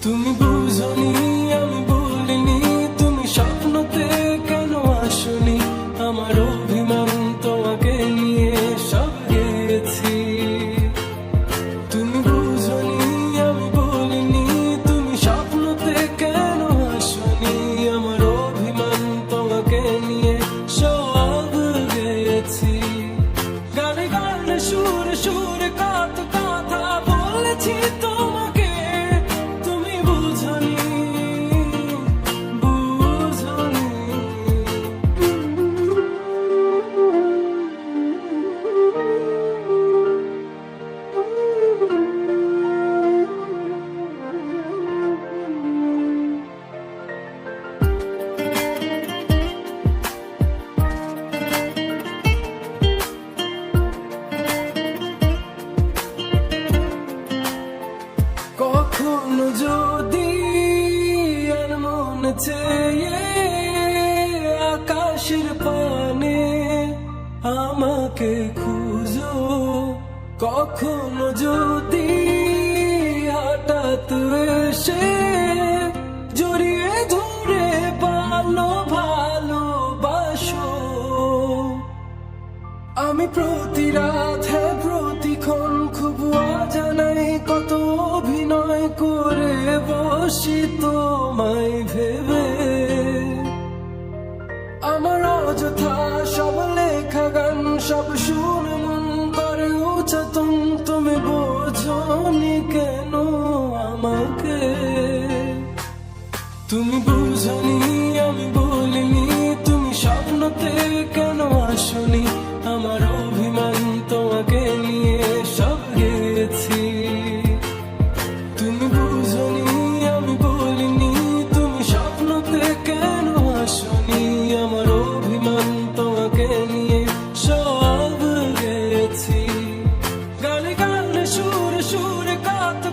তুমি বুঝনি আমি বলিনি, তুমি স্বপ্নতে কেন আসনি, আমার অভিমান তোমাকে নিয়ে সব গেছি। তুমি বুঝনি আমি বলিনি, তুমি স্বপ্নতে কেন আসনি, আমার অভিমান তোমাকে নিয়ে সব গেছি। গানে গানে সুরে সুরে কত কথা বলেছি তোমাকে, তুমি বুঝনি বুঝনি। কখনো যদি আর মন চেয়ে আকাশের পানে আমাকে খুঁজো, কখনো যদি হঠাৎ এসে জড়িয়ে ধরে ভালোবাসো, আমি প্রতি রাত প্রতিক্ষণ খুব অজানাই কত অভিনয় করে বসি তোমায় ভেবে। আমার অযথা সব লেখা গান সব শুনে মন করে উচ্চতম, তুমি বোঝনি কেন আমাকে। তুমি বুঝনি আমি বলিনি, তুমি স্বপ্নতে কেন আসনি, আমার অভিমান তোমাকে নিয়ে সব গেছি। তুমি বুঝনি আমি বলিনি, তুমি স্বপ্নতে কেন আসনি, আমার অভিমান তোমাকে নিয়ে সব গেছি। গানে গানে সুরে সুরে কত